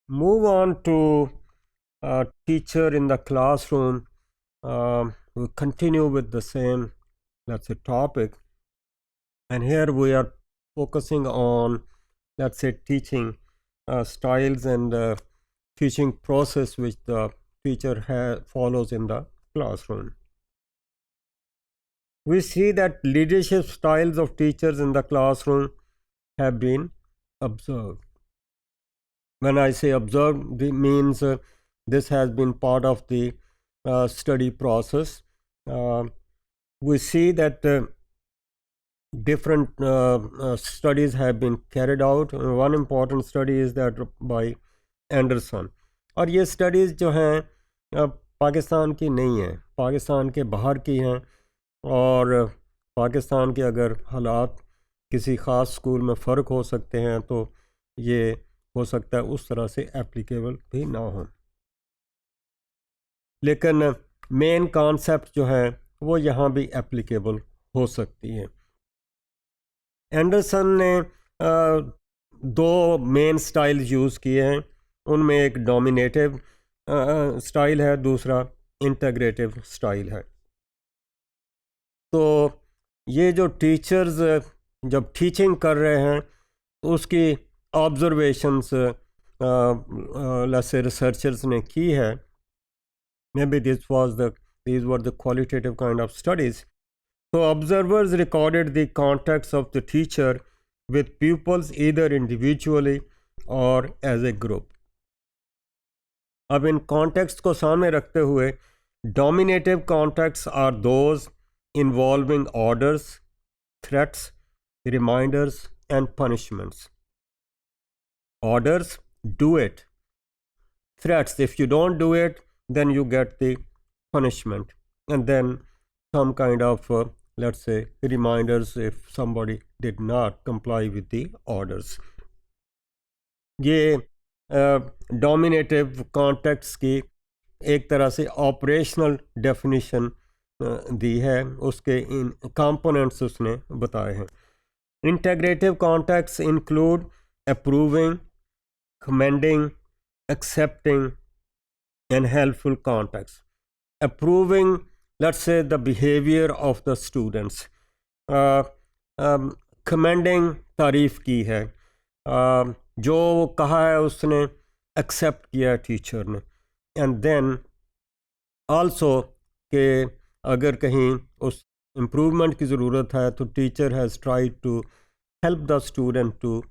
move on to teacher in the classroom. We'll continue with the same, let's say, topic. And here we are focusing on, let's say, teaching styles and teaching process which the teacher follows in the classroom. We see that leadership styles of teachers in the classroom have been observed. When I say observed, it means this has been part of the study process. We see that different studies have been carried out. One important study is that by Anderson, और ये studies जो हैं पाकिस्तान की नहीं हैं, पाकिस्तान के बाहर की हैं, और पाकिस्तान के अगर हालात किसी ख़ास स्कूल में फ़र्क हो सकते हैं तो ये हो सकता है उस तरह से एप्लीकेबल भी ना हो, लेकिन मेन कॉन्सेप्ट जो है वो यहाँ भी एप्लीकेबल हो सकती है। एंडरसन ने दो मेन स्टाइल यूज़ किए हैं, उनमें एक डोमिनेटिव स्टाइल है, दूसरा इंटीग्रेटिव स्टाइल है। तो ये जो टीचर्स जब टीचिंग कर रहे हैं तो उसकी ऑब्जर्वेशंस से रिसर्चर्स ने की है। May be these were the qualitative kind of studies. So observers recorded the contacts of the teacher with pupils either individually or as a group. अब इन कॉन्टेक्स्ट को सामने रखते हुए dominative contacts are those involving orders, threats, reminders and punishments. Orders, do it. Threats, if you don't do it, then you get the punishment. And then some kind of, let's say, reminders if somebody did not comply with the orders. ये dominative contacts की एक तरह से operational definition दी है, उसके इन components उसने बताए हैं। Integrative contacts include approving, commending, accepting, and helpful contacts. Approving, let's say, the behavior of the students. Commending, तारीफ़ की है, जो कहा है उसने एक्सेप्ट किया टीचर ने, एंड देन आल्सो कि अगर कहीं उस इम्प्रूवमेंट की ज़रूरत है तो teacher has tried to help the student to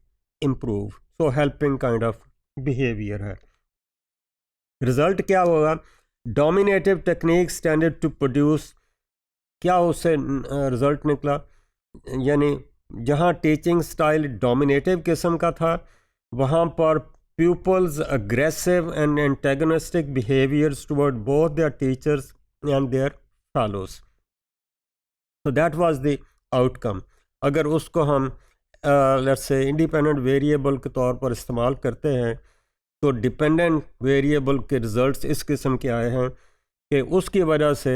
improve. So helping kind of behaviour है. रिज़ल्ट क्या होगा? Dominative techniques tended to produce, क्या उससे रिज़ल्ट निकला? यानी जहाँ टीचिंग स्टाइल डोमिनेटिव किस्म का था वहाँ पर pupils aggressive and antagonistic behaviors toward both their teachers and their fellows. So that was the outcome. अगर उसको हम let's say इंडिपेंडेंट वेरिएबल के तौर पर इस्तेमाल करते हैं तो डिपेंडेंट वेरिएबल के रिज़ल्ट्स इस किस्म के आए हैं कि उसकी वजह से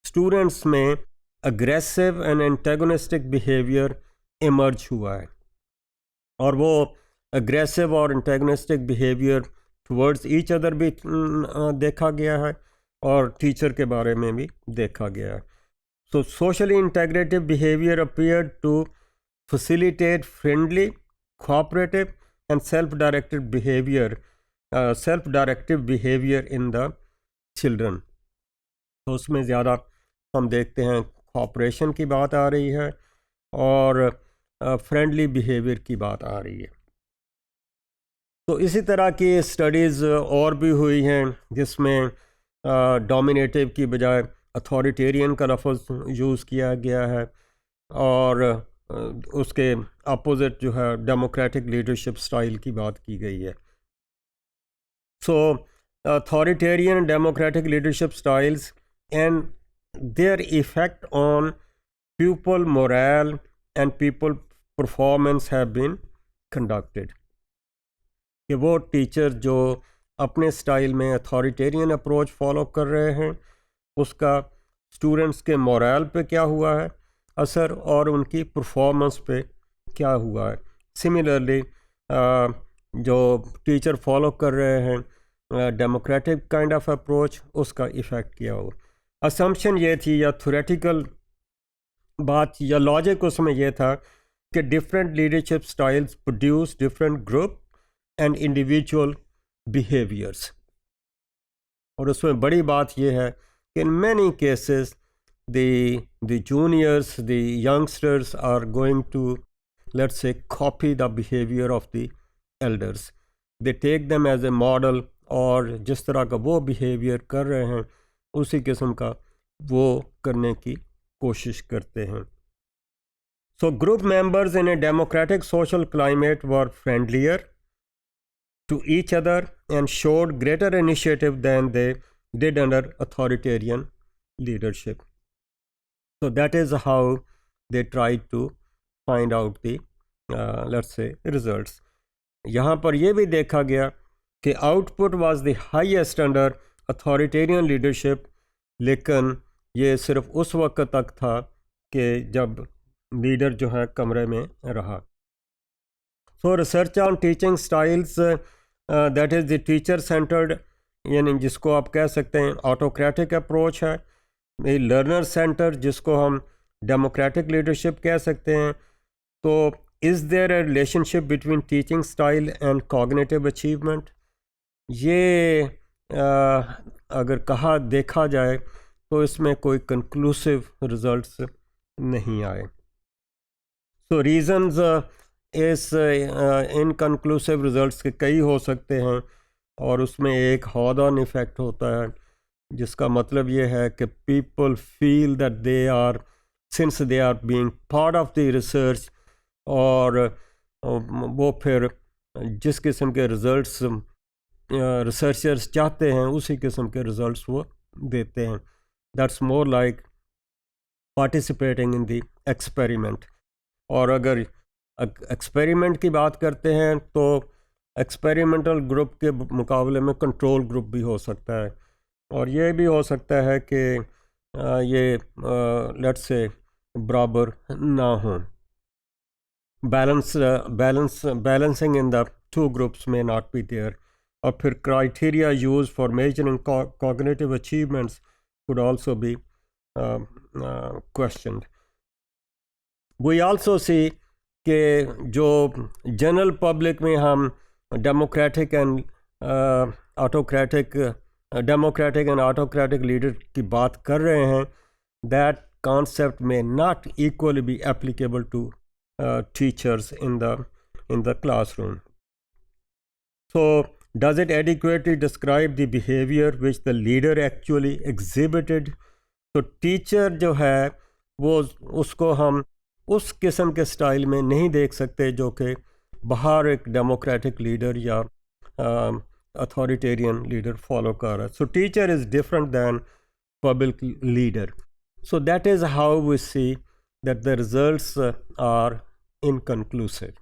स्टूडेंट्स में aggressive and antagonistic behaviour emerge हुआ है, और वो अग्रेसिव और antagonistic behaviour towards each other भी देखा गया है और टीचर के बारे में भी देखा गया है. So socially integrative behaviour appeared to facilitate friendly, cooperative and self-directed behavior in the children. तो उसमें ज़्यादा हम देखते हैं cooperation की बात आ रही है और friendly behavior की बात आ रही है. तो इसी तरह की स्टडीज़ और भी हुई हैं जिसमें डोमिनेटिव की बजाय अथॉरिटेरियन का लफ्ज़ यूज़ किया गया है, और उसके अपोजिट जो है डेमोक्रेटिक लीडरशिप स्टाइल की बात की गई है. So authoritarian democratic leadership styles and their effect on people moral and people performance have been conducted. कि वो टीचर जो अपने स्टाइल में अथॉरिटेरियन अप्रोच फॉलो कर रहे हैं उसका स्टूडेंट्स के मोरल पे क्या हुआ है असर और उनकी परफॉर्मेंस पे क्या हुआ है. सिमिलरली जो टीचर फॉलो कर रहे हैं डेमोक्रेटिक काइंड ऑफ अप्रोच, उसका इफ़ेक्ट किया हो। असम्पशन ये थी या थ्योरेटिकल बात या लॉजिक उसमें यह था कि different leadership styles produce different group and individual behaviours. और उसमें बड़ी बात यह है कि in many cases the juniors, the youngsters are going to, let's say, copy the behavior of the elders. They take them as a model, और जिस तरह का वो behavior कर रहे हैं उसी किस्म का वो करने की कोशिश करते हैं। So group members in a democratic social climate were friendlier to each other and showed greater initiative than they did under authoritarian leadership. So that is how they tried to find out the let's say results. यहाँ पर यह भी देखा गया कि output was the highest under authoritarian leadership, लेकिन ये सिर्फ उस वक्त तक था कि जब लीडर जो है कमरे में रहा। So research on teaching styles, that is the teacher centred, यानी जिसको आप कह सकते हैं ऑटोक्रेटिक अप्रोच है। लर्नर सेंटर, जिसको हम डेमोक्रेटिक लीडरशिप कह सकते हैं। तो is there a relationship between teaching style and cognitive achievement? ये अगर कहा देखा जाए तो इसमें कोई कंक्लूसिव रिजल्ट्स नहीं आए। सो रीज़न्स इस इनकन्क्लूसिव रिजल्ट्स के कई हो सकते हैं, और उसमें एक हॉड ऑन इफ़ेक्ट होता है, जिसका मतलब ये है कि people feel that they are, since they are being part of the research, और वो फिर जिस किस्म के रिज़ल्ट्स रिसर्चर्स चाहते हैं उसी किस्म के रिज़ल्ट्स वो देते हैं। That's more like participating in the experiment. और अगर एक्सपेरिमेंट की बात करते हैं तो एक्सपेरिमेंटल ग्रुप के मुकाबले में कंट्रोल ग्रुप भी हो सकता है, और ये भी हो सकता है कि ये लेट्स से बराबर ना हो। Balancing in the two groups में नॉट बी देयर। और फिर criteria use for measuring cognitive achievements could also be questioned. We also see कि जो जनरल पब्लिक में हम डेमोक्रेटिक एंड ऑटोक्रेटिक लीडर की बात कर रहे हैं, that concept may not equally be applicable to teachers in the classroom. So does it adequately describe the behavior which the leader actually exhibited? तो टीचर जो है वो उसको हम उस किस्म के स्टाइल में नहीं देख सकते जो कि बाहर एक डेमोक्रेटिक लीडर या अथॉरिटेरियन लीडर फॉलो कर रहा है। सो teacher is different than public leader. So that is how we see that the results are inconclusive.